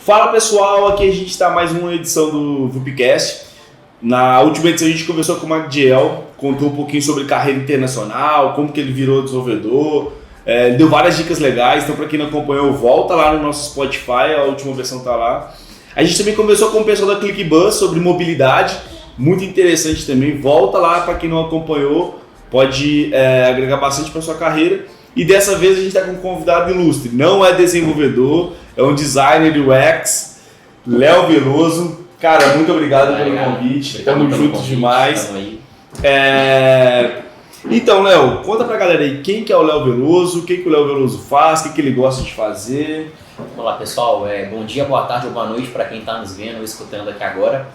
Fala pessoal, aqui a gente está mais uma edição do VUPcast. Na última edição a gente conversou com o Magdiel, contou um pouquinho sobre carreira internacional, como que ele virou desenvolvedor, ele deu várias dicas legais, então para quem não acompanhou, volta lá no nosso Spotify, a última versão está lá. A gente também conversou com o pessoal da ClickBus sobre mobilidade, muito interessante também, volta lá para quem não acompanhou, pode agregar bastante para sua carreira. E dessa vez a gente está com um convidado ilustre, não é desenvolvedor, é um designer UX, Léo Veloso. Cara, muito obrigado pelo convite, estamos juntos demais. Então, Léo, conta pra galera aí quem que é o Léo Veloso, o que o Léo Veloso faz, o que ele gosta de fazer. Olá pessoal, bom dia, boa tarde ou boa noite para quem está nos vendo ou escutando aqui agora.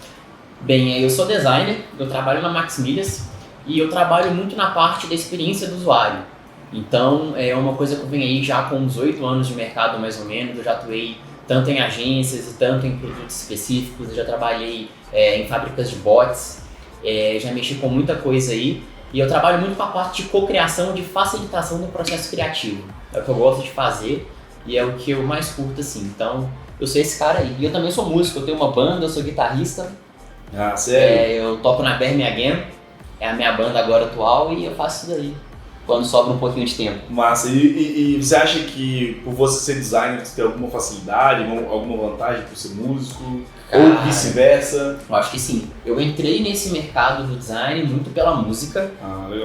Bem, eu sou designer, eu trabalho na Maxmilhas e eu trabalho muito na parte da experiência do usuário. Então, é uma coisa que eu venho aí já com uns 8 anos de mercado mais ou menos, eu já atuei tanto em agências e tanto em produtos específicos, eu já trabalhei em fábricas de bots, já mexi com muita coisa aí e eu trabalho muito com a parte de cocriação, de facilitação do processo criativo. É o que eu gosto de fazer e é o que eu mais curto assim, então eu sou esse cara aí. E eu também sou músico, eu tenho uma banda, eu sou guitarrista. Ah, sério? Eu toco na Bear Me Again, é a minha banda agora atual e eu faço isso daí quando sobra um pouquinho de tempo. Massa, e você acha que por você ser designer você tem alguma facilidade, alguma vantagem por ser músico? Ou vice-versa? Eu acho que sim. Eu entrei nesse mercado do design muito pela música,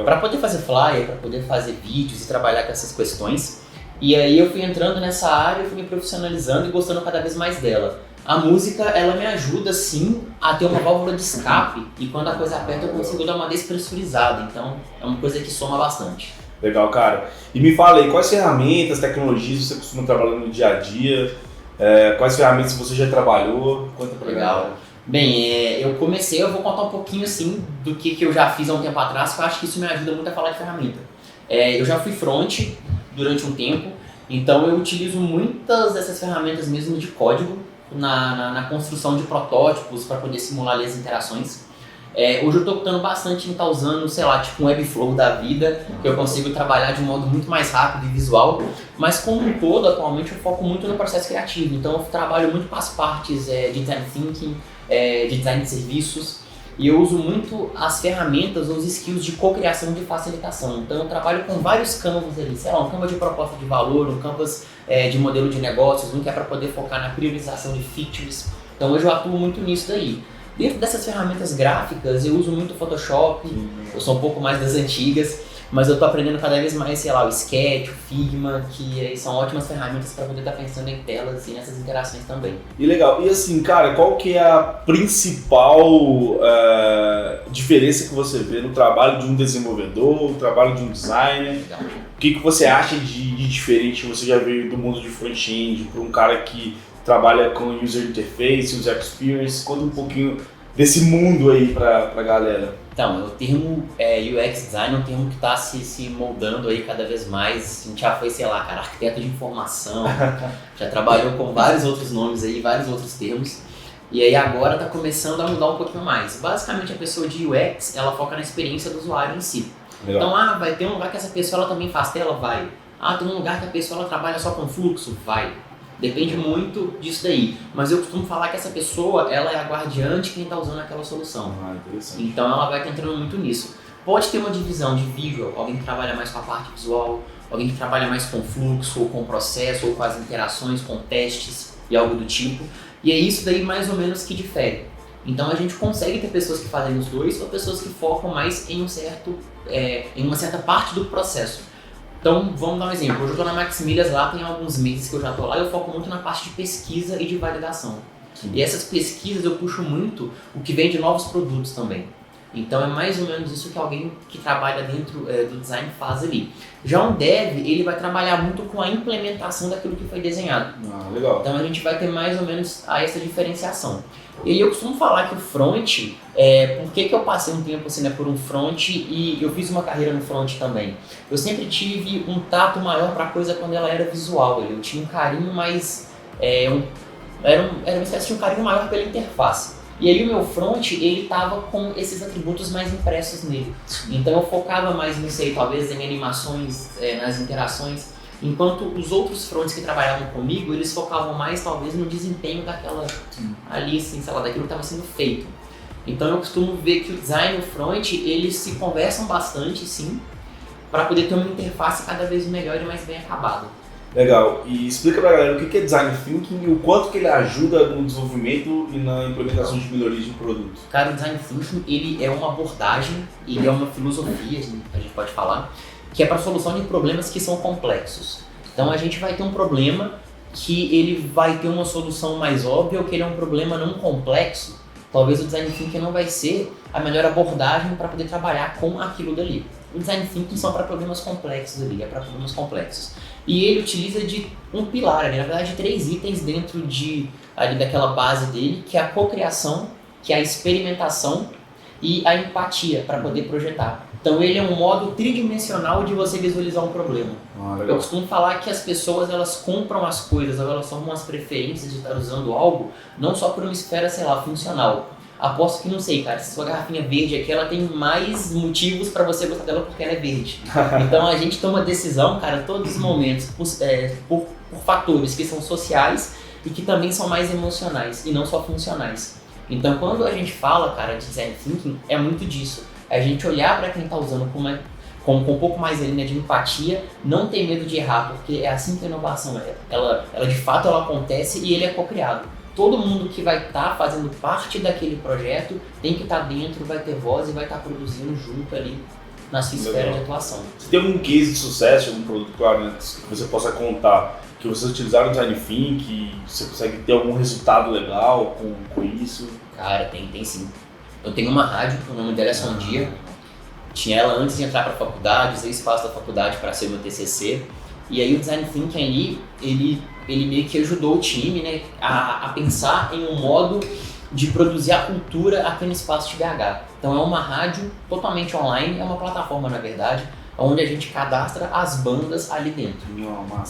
para poder fazer flyer, para poder fazer vídeos e trabalhar com essas questões. E aí eu fui entrando nessa área, fui me profissionalizando e gostando cada vez mais dela. A música, ela me ajuda sim a ter uma válvula de escape e quando a coisa aperta eu consigo dar uma despressurizada, então é uma coisa que soma bastante. Legal, cara. E me fala aí, quais ferramentas, tecnologias você costuma trabalhar no dia a dia? Quais ferramentas você já trabalhou? Conta pra Legal. Bem, eu vou contar um pouquinho assim do que eu já fiz há um tempo atrás, que eu acho que isso me ajuda muito a falar de ferramenta. Eu já fui front durante um tempo, então eu utilizo muitas dessas ferramentas mesmo de código, na construção de protótipos para poder simular ali as interações. Hoje eu estou optando bastante em estar usando, sei lá, tipo um Webflow da vida, que eu consigo trabalhar de um modo muito mais rápido e visual, mas como um todo, atualmente eu foco muito no processo criativo, então eu trabalho muito com as partes de design thinking, de design de serviços, e eu uso muito as ferramentas ou os skills de cocriação de facilitação. Então eu trabalho com vários canvas ali, sei lá, um canvas de proposta de valor, um canvas de modelo de negócios, um que é para poder focar na priorização de features. Então hoje eu atuo muito nisso daí. Dentro dessas ferramentas gráficas eu uso muito o Photoshop, eu sou um pouco mais das antigas, mas eu tô aprendendo cada vez mais, sei lá, o Sketch, o Figma, que são ótimas ferramentas para poder estar pensando em telas e nessas interações também. E legal, e assim, cara, qual que é a principal diferença que você vê no trabalho de um desenvolvedor, no trabalho de um designer? Legal. O que você acha de diferente? Você já veio do mundo de front-end para um cara que trabalha com user interface, user experience. Conta um pouquinho desse mundo aí pra galera. Então, o termo UX Design é um termo que está se moldando aí cada vez mais. A gente já foi, sei lá, cara, arquiteto de informação, já trabalhou com vários outros nomes aí, vários outros termos. E aí agora está começando a mudar um pouquinho mais. Basicamente a pessoa de UX, ela foca na experiência do usuário em si. Legal. Então, vai ter um lugar que essa pessoa ela também faz tela? Vai. Tem um lugar que a pessoa ela trabalha só com fluxo? Vai. Depende muito disso daí, mas eu costumo falar que essa pessoa ela é a guardiã de quem está usando aquela solução. Então ela vai entrando muito nisso. Pode ter uma divisão de visual, alguém que trabalha mais com a parte visual, alguém que trabalha mais com fluxo, ou com processo, ou com as interações, com testes e algo do tipo. E é isso daí mais ou menos que difere. Então a gente consegue ter pessoas que fazem os dois ou pessoas que focam mais em em uma certa parte do processo. Então, vamos dar um exemplo. Hoje eu estou na Maxmilhas lá, tem alguns meses que eu já estou lá e eu foco muito na parte de pesquisa e de validação. Sim. E essas pesquisas eu puxo muito o que vem de novos produtos também. Então é mais ou menos isso que alguém que trabalha dentro do design faz ali. Já um dev, ele vai trabalhar muito com a implementação daquilo que foi desenhado. Legal. Então a gente vai ter mais ou menos essa diferenciação. E aí eu costumo falar que o front, por que eu passei um tempo assim, por um front e eu fiz uma carreira no front também? Eu sempre tive um tato maior para a coisa quando ela era visual, eu tinha um carinho mais, era uma espécie de um carinho maior pela interface. E aí o meu front, ele tava com esses atributos mais impressos nele. Então eu focava mais nisso aí, talvez em animações, nas interações. Enquanto os outros fronts que trabalhavam comigo, eles focavam mais talvez no desempenho daquela ali, assim, sei lá, daquilo que estava sendo feito. Então eu costumo ver que o design e o front, eles se conversam bastante, sim, para poder ter uma interface cada vez melhor e mais bem acabada. Legal. E explica pra galera o que é Design Thinking e o quanto que ele ajuda no desenvolvimento e na implementação de melhorias de produto. Cara, o Design Thinking, ele é uma abordagem, ele é uma filosofia, a gente pode falar, que é para solução de problemas que são complexos. Então a gente vai ter um problema que ele vai ter uma solução mais óbvia ou que ele é um problema não complexo. Talvez o Design Thinking não vai ser a melhor abordagem para poder trabalhar com aquilo dali. O Design Thinking são para problemas complexos ali, é para problemas complexos. E ele utiliza de um pilar ali, na verdade 3 itens dentro ali daquela base dele, que é a cocriação, que é a experimentação e a empatia para poder projetar. Então ele é um modo tridimensional de você visualizar um problema. Eu costumo falar que as pessoas elas compram as coisas, elas tomam as preferências de estar usando algo, não só por uma esfera, sei lá, funcional. Aposto que não sei, cara, se sua garrafinha verde aqui, ela tem mais motivos para você gostar dela porque ela é verde. Então a gente toma decisão, cara, todos os momentos, por fatores que são sociais e que também são mais emocionais e não só funcionais. Então quando a gente fala, cara, de Design Thinking, é muito disso. É a gente olhar para quem está usando com um pouco mais ali, né, de empatia, não ter medo de errar, porque é assim que a inovação é. Ela de fato ela acontece e ele é co-criado. Todo mundo que vai estar fazendo parte daquele projeto tem que estar dentro, vai ter voz e vai estar produzindo junto ali na sua esfera de atuação. Você tem algum case de sucesso, algum produto, claro, né, que você possa contar, que vocês utilizaram o Design Thinking, que você consegue ter algum resultado legal com isso? Cara, tem sim. Eu tenho uma rádio, o nome dela é Som Dia. Tinha ela antes de entrar para a faculdade, usei o espaço da faculdade para ser meu TCC. E aí o Design Thinking ali, ele meio que ajudou o time, né, a pensar em um modo de produzir a cultura aqui no espaço de BH. Então é uma rádio totalmente online, é uma plataforma na verdade, onde a gente cadastra as bandas ali dentro.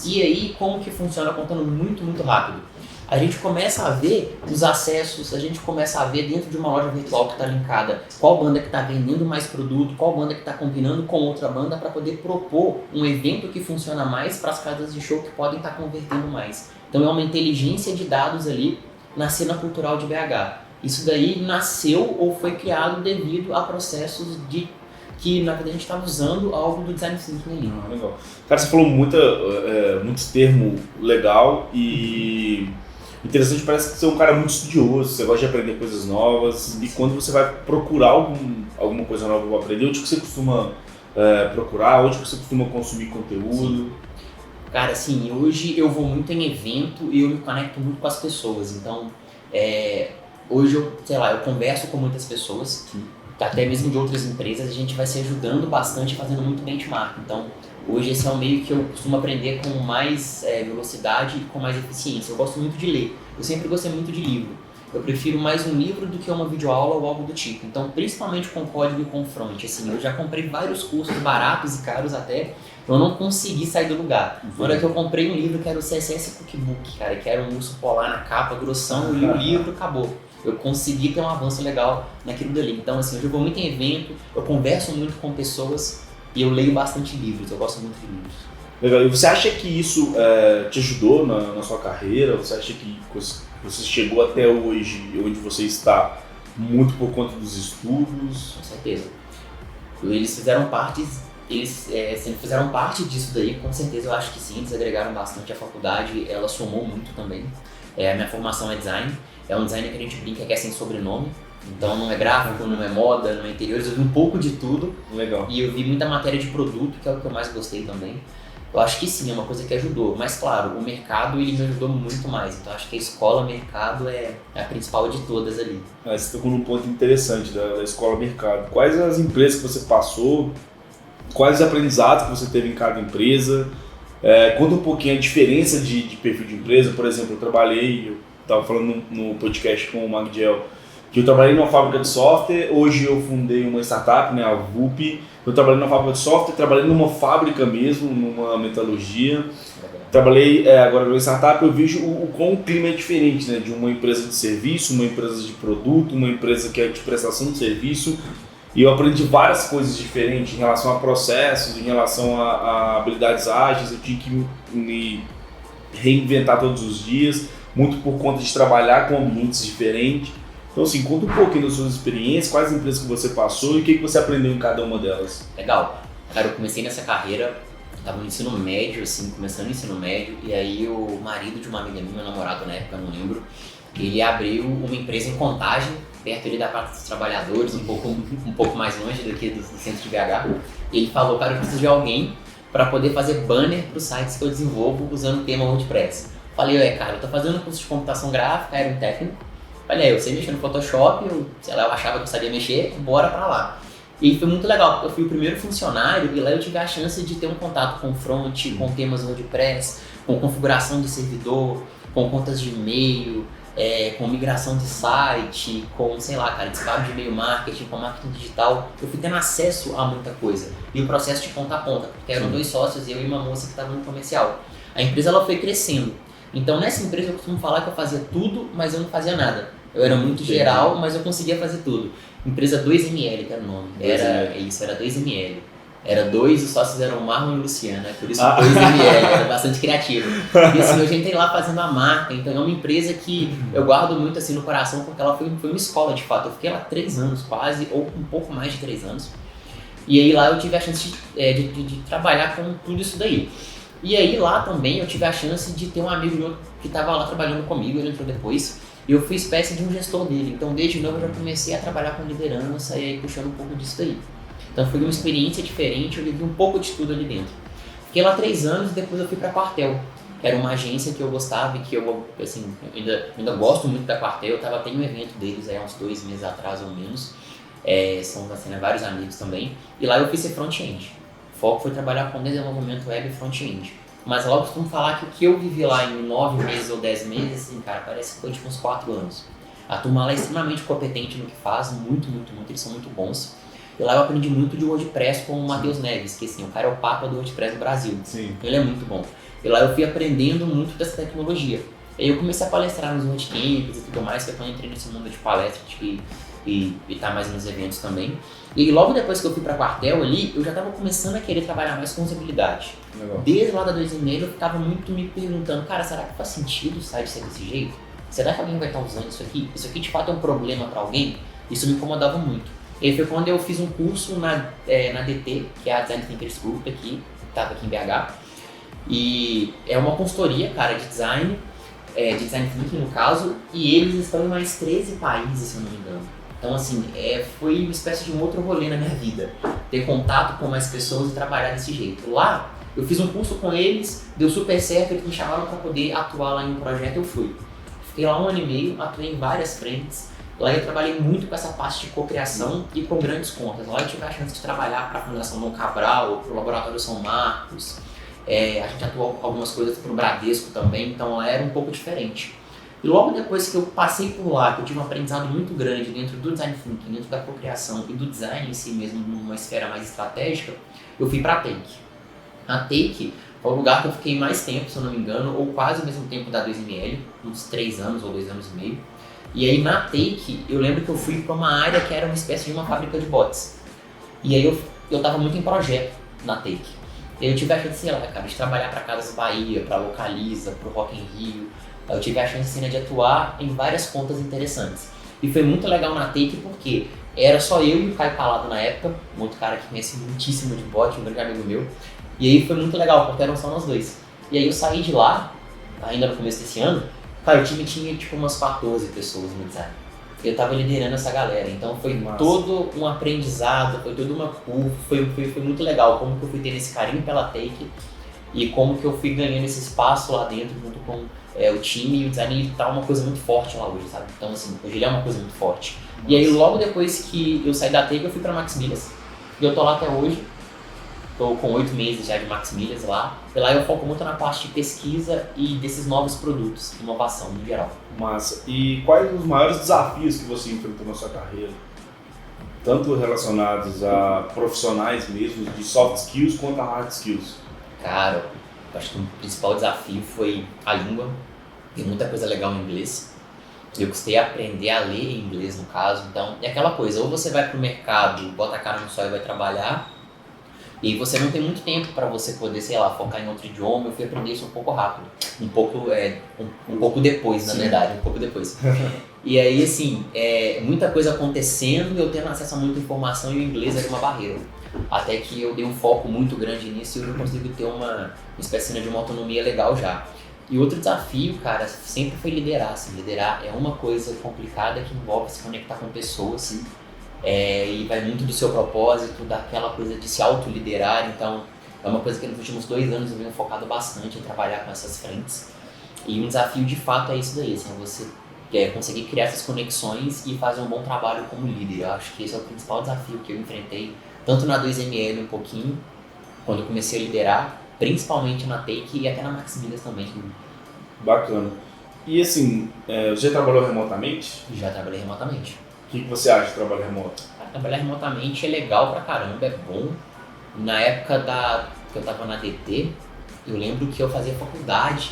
E aí como que funciona, contando muito rápido. A gente começa a ver os acessos, a gente começa a ver dentro de uma loja virtual que está linkada qual banda que está vendendo mais produto, qual banda que está combinando com outra banda para poder propor um evento que funciona mais para as casas de show que podem estar convertendo mais. Então é uma inteligência de dados ali na cena cultural de BH. Isso daí nasceu ou foi criado devido a processos que na verdade a gente estava usando algo do Design Thinking ali. Legal. Cara, você falou muitos termos legal e interessante, parece que você é um cara muito estudioso, você gosta de aprender coisas novas e quando você vai procurar alguma coisa nova para aprender, onde que você costuma procurar, onde que você costuma consumir conteúdo? Sim. Cara, assim, hoje eu vou muito em evento e eu me conecto muito com as pessoas, então hoje eu converso com muitas pessoas, até mesmo de outras empresas, a gente vai se ajudando bastante fazendo muito benchmark, então hoje esse é um meio que eu costumo aprender com mais velocidade e com mais eficiência. Eu gosto muito de ler, eu sempre gostei muito de livro. Eu prefiro mais um livro do que uma videoaula ou algo do tipo. Então, principalmente com código e com front. Assim, eu já comprei vários cursos baratos e caros até, eu não consegui sair do lugar. Na hora que eu comprei um livro que era o CSS Cookbook, cara, que era um urso polar na capa, grossão, e o livro acabou. Eu consegui ter um avanço legal naquilo dali. Então, assim, hoje eu vou muito em evento, eu converso muito com pessoas, e eu leio bastante livros, eu gosto muito de livros. Legal. E você acha que isso te ajudou na sua carreira? Você acha que você chegou até hoje, onde você está, muito por conta dos estudos? Com certeza. Eles fizeram parte, sempre fizeram parte disso daí, com certeza eu acho que sim, eles agregaram bastante. A faculdade, ela somou muito também. A minha formação é design, é um design que a gente brinca que é sem sobrenome. Então não é gráfico, não é moda, não é interiores, eu vi um pouco de tudo. Legal. E eu vi muita matéria de produto, que é o que eu mais gostei também. Eu acho que sim, é uma coisa que ajudou. Mas claro, o mercado ele me ajudou muito mais. Então acho que a escola-mercado é a principal de todas ali. Você tocou num ponto interessante da escola-mercado. Quais as empresas que você passou? Quais os aprendizados que você teve em cada empresa? Conta um pouquinho a diferença de perfil de empresa. Por exemplo, eu estava falando no podcast com o Magdiel, que eu trabalhei numa fábrica de software, hoje eu fundei uma startup, né, a VUP. Eu trabalhei numa fábrica de software, trabalhei numa fábrica mesmo, numa metalurgia. Trabalhei agora numa startup, eu vejo o quão o clima é diferente, né, de uma empresa de serviço, uma empresa de produto, uma empresa que é de prestação de serviço. E eu aprendi várias coisas diferentes em relação a processos, em relação a habilidades ágeis. Eu tinha que me reinventar todos os dias, muito por conta de trabalhar com ambientes diferentes. Então, assim, conta um pouquinho das suas experiências, quais empresas que você passou e o que você aprendeu em cada uma delas. Legal. Cara, eu comecei nessa carreira, tava no ensino médio, assim, começando o ensino médio, e aí o marido de uma amiga minha, meu namorado na época, não lembro, ele abriu uma empresa em Contagem, perto ali da Praça dos Trabalhadores, um pouco mais longe daqui do centro de BH. E ele falou, cara, eu preciso de alguém para poder fazer banner para os sites que eu desenvolvo usando o tema WordPress. Falei, cara, eu tô fazendo curso de computação gráfica, era um técnico. Falei, eu sei mexer no Photoshop, eu achava que eu sabia mexer, bora pra lá. E foi muito legal, porque eu fui o primeiro funcionário e lá eu tive a chance de ter um contato com front, com temas WordPress, com configuração de servidor, com contas de e-mail, com migração de site, com, disparo de e-mail marketing, com marketing digital. Eu fui tendo acesso a muita coisa. E o processo de ponta a ponta, porque eram 2 sócios, eu e uma moça que estava no comercial. A empresa ela foi crescendo. Então nessa empresa eu costumo falar que eu fazia tudo, mas eu não fazia nada. Eu era muito geral, mas eu conseguia fazer tudo. Empresa 2ML, que era o nome. Era 2ML. Era 2, os sócios eram Marlon e Luciana, por isso 2ML, era bastante criativo. E assim, eu já entrei lá fazendo a marca, então é uma empresa que eu guardo muito assim no coração, porque ela foi uma escola de fato. Eu fiquei lá 3 anos quase, ou um pouco mais de 3 anos. E aí lá eu tive a chance de trabalhar com tudo isso daí. E aí lá também eu tive a chance de ter um amigo meu que estava lá trabalhando comigo, ele entrou depois. E eu fui espécie de um gestor dele, então desde novo eu já comecei a trabalhar com liderança e aí puxando um pouco disso daí. Então foi uma experiência diferente, eu vivi um pouco de tudo ali dentro. Fiquei lá 3 anos e depois eu fui para a Quartel, que era uma agência que eu gostava e que eu ainda gosto muito da Quartel. Eu estava tendo um evento deles há uns 2 meses atrás ou menos, são vários amigos também, e lá eu fui ser front-end. O foco foi trabalhar com desenvolvimento web e front-end. Mas lá eu costumo falar que o que eu vivi lá em 9 meses ou 10 meses, assim, cara, parece que foi tipo uns 4 anos. A turma lá é extremamente competente no que faz, muito, eles são muito bons. E lá eu aprendi muito de WordPress com o Matheus Neves, que assim, o cara é o papa do WordPress no Brasil. Sim. Ele é muito bom. E lá eu fui aprendendo muito dessa tecnologia. E aí eu comecei a palestrar nos bootcamps e tudo mais, que eu quando entrei nesse mundo de palestra e tá mais nos eventos também. E logo depois que eu fui pra Quartel ali, eu já tava começando a querer trabalhar mais com usabilidade. Legal. Desde lá da 2ML eu ficava muito me perguntando, cara, será que faz sentido o site ser desse jeito? Será que alguém vai estar usando isso aqui? Isso aqui de fato é um problema para alguém? Isso me incomodava muito. E aí foi quando eu fiz um curso na DT, que é a Design Thinkers Group aqui, que estava aqui em BH. E é uma consultoria, cara, de design thinking no caso, e eles estão em mais 13 países, se eu não me engano. Então assim, foi uma espécie de um outro rolê na minha vida, ter contato com mais pessoas e trabalhar desse jeito. Lá, eu fiz um curso com eles, deu super certo, eles me chamaram para poder atuar lá em um projeto, eu fui. Fiquei lá 1 ano e meio, atuei em várias frentes. Lá eu trabalhei muito com essa parte de cocriação e com grandes contas. Lá eu tive a chance de trabalhar para a Fundação Dom Cabral, para o Laboratório São Marcos. A gente atuou com algumas coisas para o Bradesco também, então lá era um pouco diferente. E logo depois que eu passei por lá, que eu tive um aprendizado muito grande dentro do design thinking, dentro da cocriação e do design em si mesmo, numa esfera mais estratégica, eu fui para a Take. A Take foi o lugar que eu fiquei mais tempo, se eu não me engano, ou quase o mesmo tempo da 2ML, uns 3 anos ou 2 anos e meio. E aí na Take, eu lembro que eu fui para uma área que era uma espécie de uma fábrica de bots. E aí eu tava muito em projeto na Take. E aí eu tive a chance, de trabalhar para Casas Bahia, para Localiza, para o Rock in Rio. Eu tive a chance de atuar em várias contas interessantes. E foi muito legal na Take porque era só eu e o Caio Palado na época, um outro cara que conhece muitíssimo de bot, um grande amigo meu. E aí foi muito legal, porque eram só nós dois. E aí eu saí de lá, ainda no começo desse ano, cara, o time tinha tipo umas 14 pessoas no design. Eu tava liderando essa galera, então foi todo um aprendizado, foi toda uma curva, foi muito legal como que eu fui tendo esse carinho pela Take e como que eu fui ganhando esse espaço lá dentro junto com o time, e o design ele tá uma coisa muito forte lá hoje, sabe? Então assim, hoje ele é uma coisa muito forte. Nossa. E aí logo depois que eu saí da Take eu fui pra Max Milhas, e eu tô lá até hoje. Estou com 8 meses já de Max Milhas lá. E lá eu foco muito na parte de pesquisa e desses novos produtos, inovação no geral. Massa. E quais os maiores desafios que você enfrentou na sua carreira? Tanto relacionados a profissionais mesmo, de soft skills, quanto a hard skills? Cara, eu acho que o principal desafio foi a língua. Tem muita coisa legal em inglês. Eu custei aprender a ler em inglês, no caso. Então, é aquela coisa, ou você vai pro mercado, bota a cara no sol e vai trabalhar, e você não tem muito tempo para você poder, sei lá, focar em outro idioma. Eu fui aprender isso um pouco rápido. Um pouco depois, na verdade, um pouco depois. E aí, assim, muita coisa acontecendo, eu tendo acesso a muita informação e o inglês era uma barreira. Até que eu dei um foco muito grande nisso e eu consigo ter uma espécie de uma autonomia legal já. E outro desafio, cara, sempre foi liderar. Assim, liderar é uma coisa complicada que envolve se conectar com pessoas, assim, e vai muito do seu propósito, daquela coisa de se autoliderar. Então, é uma coisa que nos últimos 2 anos eu venho focado bastante em trabalhar com essas frentes. E um desafio de fato é isso daí, assim, você conseguir criar essas conexões e fazer um bom trabalho como líder. Eu acho que esse é o principal desafio que eu enfrentei, tanto na 2ML um pouquinho, quando eu comecei a liderar, principalmente na Take e até na Maximilias também. Bacana. E assim, você trabalhou remotamente? Já trabalhei remotamente. O que você acha de trabalho remoto? Trabalhar remotamente é legal pra caramba, é bom. Na época que eu tava na DT, eu lembro que eu fazia faculdade,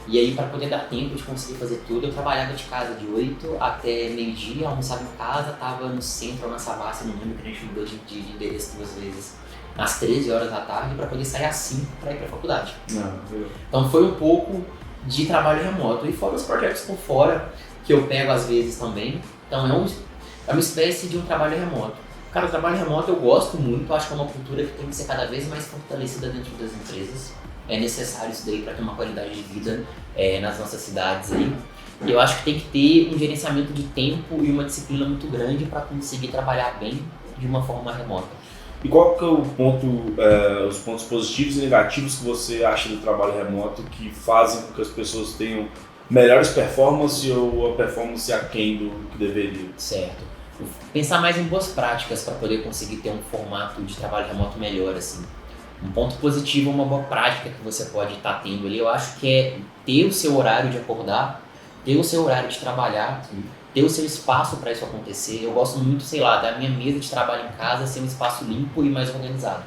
e aí para poder dar tempo de conseguir fazer tudo, eu trabalhava de casa de 8 até meio-dia, almoçava em casa, tava no centro ou na Savassi, não lembro, que a gente mudou de endereço 2 vezes, às 13 horas da tarde, para poder sair às 5 para ir pra faculdade. Então foi um pouco de trabalho remoto, e fora os projetos por fora, que eu pego às vezes também. Então é uma espécie de um trabalho remoto. Cara, o trabalho remoto eu gosto muito, acho que é uma cultura que tem que ser cada vez mais fortalecida dentro das empresas. É necessário isso daí para ter uma qualidade de vida nas nossas cidades aí. E eu acho que tem que ter um gerenciamento de tempo e uma disciplina muito grande para conseguir trabalhar bem de uma forma remota. E qual que é o ponto, os pontos positivos e negativos que você acha do trabalho remoto que fazem com que as pessoas tenham melhores performances ou a performance aquém do que deveria? Certo. Pensar mais em boas práticas para poder conseguir ter um formato de trabalho remoto melhor, assim. Um ponto positivo, uma boa prática que você pode estar tendo ali, eu acho que é ter o seu horário de acordar, ter o seu horário de trabalhar, ter o seu espaço para isso acontecer. Eu gosto muito, sei lá, da minha mesa de trabalho em casa ser um espaço limpo e mais organizado.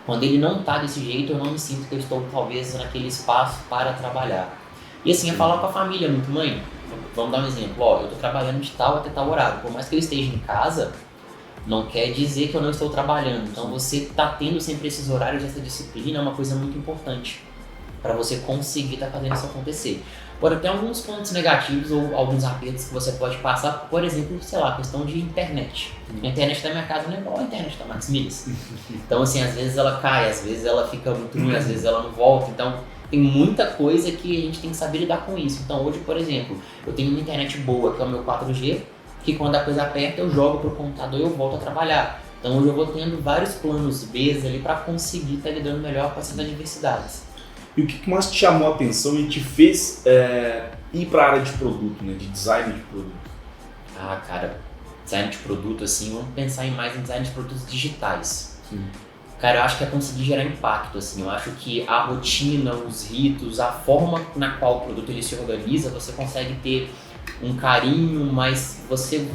Quando ele não está desse jeito, eu não me sinto que eu estou talvez naquele espaço para trabalhar. E assim, é falar com a família muito, mãe, vamos dar um exemplo, eu estou trabalhando de tal até tal horário, por mais que eu esteja em casa, não quer dizer que eu não estou trabalhando. Então você está tendo sempre esses horários, essa disciplina é uma coisa muito importante para você conseguir estar fazendo isso acontecer. Agora, tem alguns pontos negativos ou alguns apertos que você pode passar, por exemplo, sei lá, a questão de internet. A internet da minha casa não é igual a internet da Maximilias. Então, assim, às vezes ela cai, às vezes ela fica muito ruim, às vezes ela não volta. Então, tem muita coisa que a gente tem que saber lidar com isso. Então, hoje, por exemplo, eu tenho uma internet boa, que é o meu 4G, que quando a coisa aperta eu jogo pro computador e eu volto a trabalhar. Então hoje eu vou tendo vários planos B ali para conseguir estar lidando melhor com essas adversidades. E o que mais te chamou a atenção e te fez ir para a área de produto, né, de design de produto? Ah, cara, design de produto, assim, vamos pensar mais em design de produtos digitais. Sim. Cara, eu acho que é conseguir gerar impacto, assim, eu acho que a rotina, os ritos, a forma na qual o produto ele se organiza, você consegue ter um carinho, mas você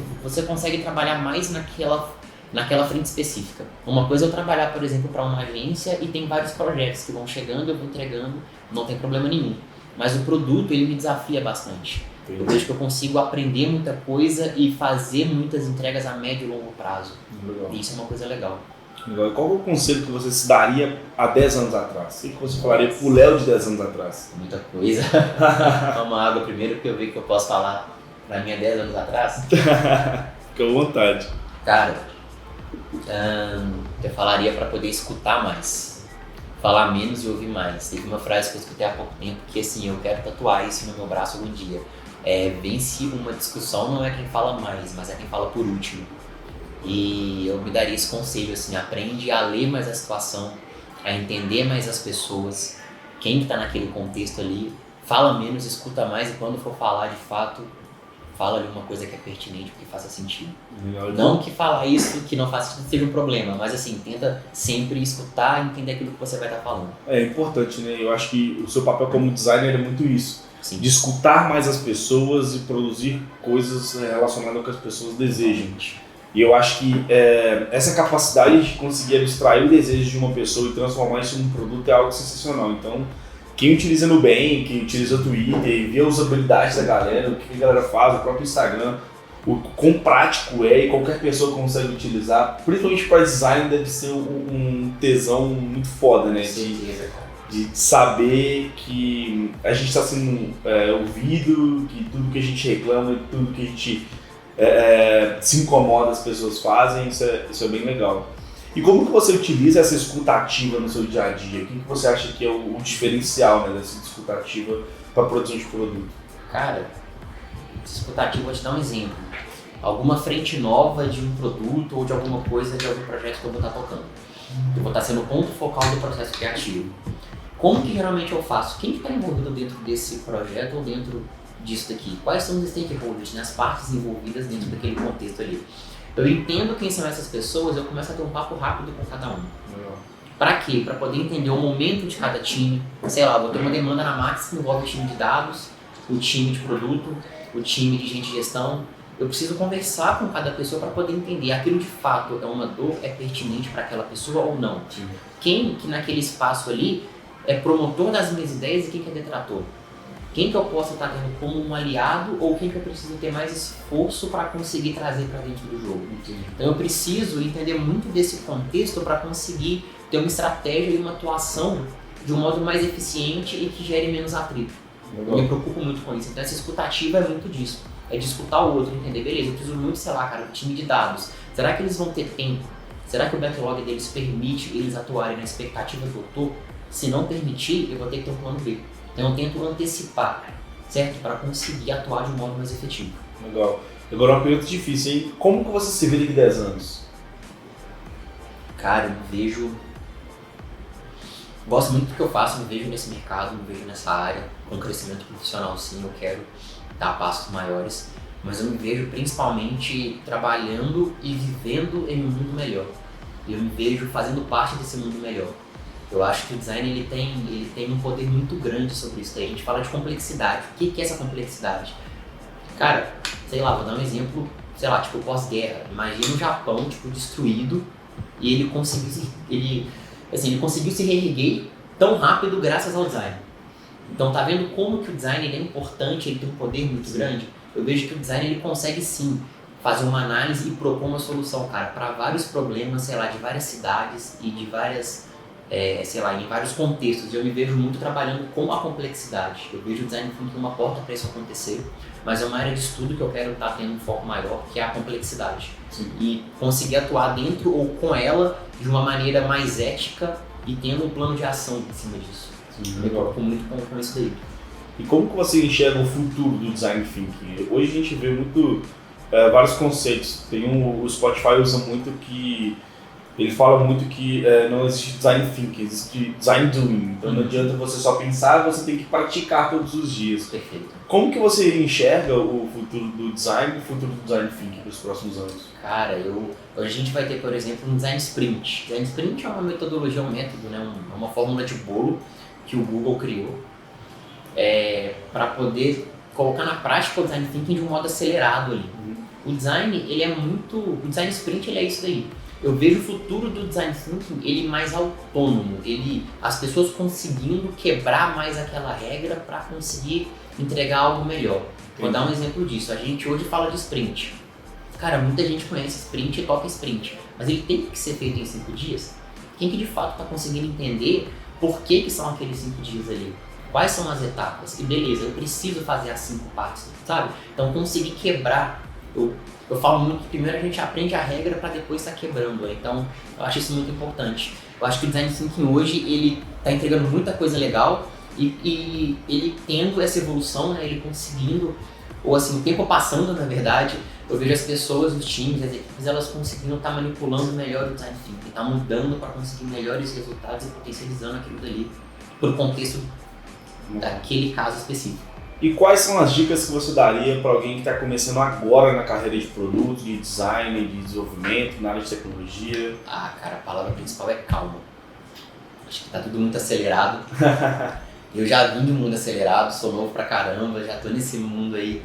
consegue trabalhar mais naquela frente específica. Uma coisa é eu trabalhar, por exemplo, para uma agência e tem vários projetos que vão chegando, eu vou entregando, não tem problema nenhum. Mas o produto, ele me desafia bastante. Eu vejo que eu consigo aprender muita coisa e fazer muitas entregas a médio e longo prazo. Legal. E isso é uma coisa legal. Legal. Qual é o conselho que você se daria há 10 anos atrás? O que você falaria pro Léo de 10 anos atrás? Muita coisa. Toma água primeiro, porque eu vi que eu posso falar pra mim há 10 anos atrás. Fica à vontade. Cara, eu falaria para poder escutar mais, falar menos e ouvir mais. Teve uma frase que eu escutei há pouco tempo que assim, eu quero tatuar isso no meu braço algum dia. Vence uma discussão não é quem fala mais, mas é quem fala por último. E eu me daria esse conselho, assim, aprende a ler mais a situação, a entender mais as pessoas, quem está naquele contexto ali, fala menos, escuta mais e quando for falar de fato, fala ali uma coisa que é pertinente, que faça sentido. Legal. Não que falar isso que não faça sentido seja um problema, mas assim, tenta sempre escutar e entender aquilo que você vai estar falando. É importante, né? Eu acho que o seu papel como designer é muito isso. Sim. De escutar mais as pessoas e produzir coisas relacionadas ao que as pessoas desejam. E eu acho que essa capacidade de conseguir abstrair o desejo de uma pessoa e transformar isso num produto é algo sensacional. Então, quem utiliza Nubank, utiliza o Twitter, vê a usabilidade da galera, o que a galera faz, o próprio Instagram, o quão prático é e qualquer pessoa consegue utilizar, principalmente para design deve ser um tesão muito foda, né? De saber que a gente está sendo ouvido, que tudo que a gente reclama, tudo que a gente se incomoda as pessoas fazem, isso é bem legal. E como que você utiliza essa escuta ativa no seu dia a dia? O que você acha que é o diferencial, né, dessa escuta ativa para a produção de produto? Cara, escuta ativa, vou te dar um exemplo. Alguma frente nova de um produto ou de alguma coisa, de algum projeto que eu vou estar tocando. Eu vou estar sendo o ponto focal do processo criativo. Como que geralmente eu faço? Quem está envolvido dentro desse projeto ou dentro disso daqui? Quais são os stakeholders, né? As partes envolvidas dentro daquele contexto ali? Eu entendo quem são essas pessoas, eu começo a ter um papo rápido com cada um. Para quê? Para poder entender o momento de cada time. Sei lá, vou ter uma demanda na Max que envolve o time de dados, o time de produto, o time de gente de gestão. Eu preciso conversar com cada pessoa para poder entender aquilo de fato é uma dor, é pertinente para aquela pessoa ou não. Quem que naquele espaço ali é promotor das minhas ideias e quem que é detrator. Quem que eu posso estar tendo como um aliado ou quem que eu preciso ter mais esforço para conseguir trazer para dentro do jogo. Então eu preciso entender muito desse contexto para conseguir ter uma estratégia e uma atuação de um modo mais eficiente e que gere menos atrito. Eu me preocupo muito com isso. Então essa escutativa é muito disso. É de escutar o outro, entender, beleza, eu preciso muito, sei lá, cara, do time de dados. Será que eles vão ter tempo? Será que o backlog deles permite eles atuarem na expectativa que eu tô? Se não permitir, eu vou ter que ter um plano B. Então eu tento antecipar, certo? Para conseguir atuar de um modo mais efetivo. Legal. Agora uma pergunta difícil, hein? Como que você se vê daqui a 10 anos? Cara, eu me vejo... Gosto muito do que eu faço, me vejo nesse mercado, me vejo nessa área. Com crescimento profissional, sim, eu quero dar passos maiores. Mas eu me vejo principalmente trabalhando e vivendo em um mundo melhor. Eu me vejo fazendo parte desse mundo melhor. Eu acho que o design ele tem um poder muito grande sobre isso. Daí a gente fala de complexidade. O que é essa complexidade? Cara, sei lá, vou dar um exemplo, sei lá, tipo pós-guerra. Imagina o Japão, tipo, destruído e ele conseguiu se reerguer tão rápido graças ao design. Então tá vendo como que o design ele é importante, ele tem um poder muito grande? Eu vejo que o design ele consegue sim fazer uma análise e propor uma solução, cara, para vários problemas, sei lá, de várias cidades e de várias, sei lá, em vários contextos. Eu me vejo muito trabalhando com a complexidade. Eu vejo o design como uma porta para isso acontecer, mas é uma área de estudo que eu quero estar tendo um foco maior, que é a complexidade. Sim. E conseguir atuar dentro ou com ela de uma maneira mais ética e tendo um plano de ação em cima disso. Sim, eu me preocupo muito com isso daí. E como que você enxerga o futuro do design thinking? Hoje a gente vê muito vários conceitos. Tem o Spotify usa muito que ele fala muito que não existe design thinking, existe design doing. Então não adianta você só pensar, você tem que praticar todos os dias. Perfeito. Como que você enxerga o futuro do design e o futuro do design thinking para os próximos anos? Cara, hoje a gente vai ter, por exemplo, um design sprint. Design sprint é uma metodologia, um método, né? Uma fórmula de bolo que o Google criou para poder colocar na prática o design thinking de um modo acelerado ali. O design, o design sprint ele é isso daí. Eu vejo o futuro do design thinking ele mais autônomo, as pessoas conseguindo quebrar mais aquela regra para conseguir entregar algo melhor. Vou dar um exemplo disso. A gente hoje fala de sprint. Cara, muita gente conhece sprint e toca sprint, mas ele tem que ser feito em 5 dias. Quem que de fato está conseguindo entender por que são aqueles 5 dias ali? Quais são as etapas? E beleza, eu preciso fazer as 5 partes, sabe? Então conseguir quebrar. Eu falo muito que primeiro a gente aprende a regra para depois estar quebrando. Então eu acho isso muito importante. Eu acho que o design thinking hoje ele está entregando muita coisa legal e ele tendo essa evolução, né, ele conseguindo, ou assim, o tempo passando na verdade, eu vejo as pessoas, os times, as equipes, elas conseguindo estar manipulando melhor o design thinking, tá mudando para conseguir melhores resultados e potencializando aquilo dali por contexto daquele caso específico. E quais são as dicas que você daria para alguém que está começando agora na carreira de produto, de design, de desenvolvimento, na área de tecnologia? Cara, a palavra principal é calma. Acho que tá tudo muito acelerado. Eu já vim do mundo acelerado, sou novo pra caramba, já tô nesse mundo aí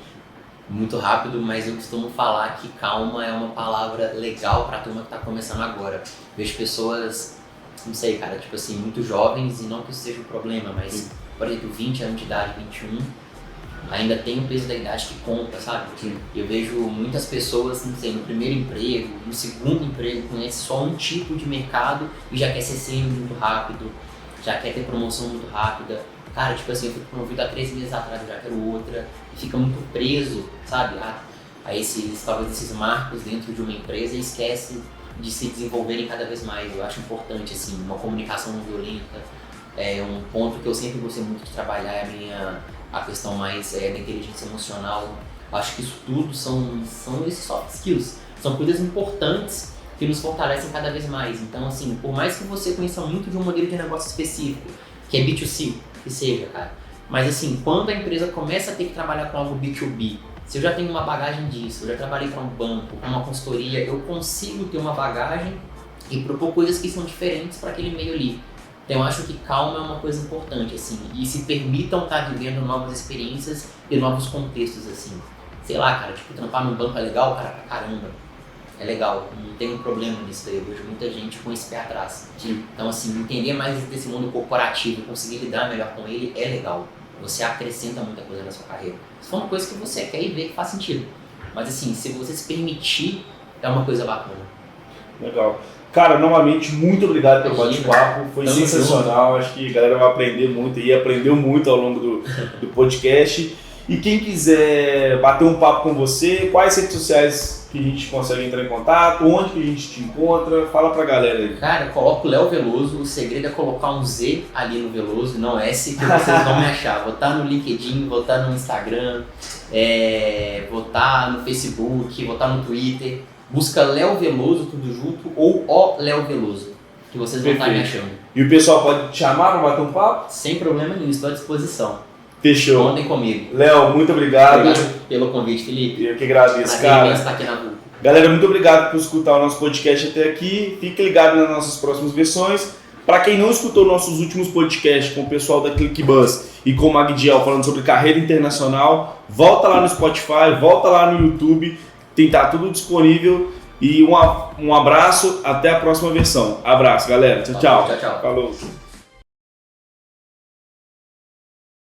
muito rápido, mas eu costumo falar que calma é uma palavra legal pra turma que tá começando agora. Vejo pessoas, não sei, cara, tipo assim, muito jovens, e não que isso seja um problema, mas por exemplo, 20 anos de idade, 21, ainda tem o peso da idade que conta, sabe? Sim. Eu vejo muitas pessoas, não sei, no primeiro emprego, no segundo emprego, conhece só um tipo de mercado e já quer ser sênior muito rápido, já quer ter promoção muito rápida. Cara, tipo assim, eu fui promovido há 3 meses atrás, eu já quero outra, e fica muito preso, sabe? A esses, talvez esses marcos dentro de uma empresa e esquece de se desenvolverem cada vez mais. Eu acho importante, assim, uma comunicação não violenta. É um ponto que eu sempre gostei muito de trabalhar, é a questão mais da inteligência emocional. Eu acho que isso tudo são esses soft skills, são coisas importantes que nos fortalecem cada vez mais. Então, assim, por mais que você conheça muito de um modelo de negócio específico, que é B2C, que seja, cara, mas assim, quando a empresa começa a ter que trabalhar com algo B2B, se eu já tenho uma bagagem disso, eu já trabalhei para um banco, para uma consultoria, eu consigo ter uma bagagem e propor coisas que são diferentes para aquele meio ali. Então eu acho que calma é uma coisa importante, assim, e se permitam estar vivendo novas experiências e novos contextos, assim. Sei lá, cara, tipo, trampar num banco é legal, cara, pra caramba. É legal, não tem um problema nisso daí, eu vejo muita gente com esse pé atrás. Então, assim, entender mais desse mundo corporativo e conseguir lidar melhor com ele é legal. Você acrescenta muita coisa na sua carreira. Se for uma coisa que você quer e vê que faz sentido. Mas, assim, se você se permitir, é uma coisa bacana. Legal. Cara, novamente, muito obrigado pelo bate-papo, foi Tamo sensacional, acho que a galera vai aprender muito e aprendeu muito ao longo do podcast. E quem quiser bater um papo com você, quais redes sociais que a gente consegue entrar em contato, onde que a gente te encontra, fala pra galera aí. Cara, coloca o Léo Veloso, o segredo é colocar um Z ali no Veloso, não S, que vocês vão me achar. Vou estar no LinkedIn, vou estar no Instagram, vou estar no Facebook, vou estar no Twitter. Busca Léo Veloso, tudo junto, ou O Léo Veloso, que vocês vão estar me achando. E o pessoal pode te chamar para bater um papo? Sem problema nenhum, estou à disposição. Fechou. Contem comigo. Léo, muito obrigado. Obrigado pelo convite, Felipe. Eu que agradeço, cara. Estar aqui na Vulco. Galera, muito obrigado por escutar o nosso podcast até aqui. Fique ligado nas nossas próximas versões. Para quem não escutou nossos últimos podcasts com o pessoal da ClickBus e com o Magdiel falando sobre carreira internacional, volta lá no Spotify, volta lá no YouTube, tem tá tudo disponível. E um abraço, até a próxima versão. Abraço, galera. Tchau, tchau. Tchau, tchau. Falou.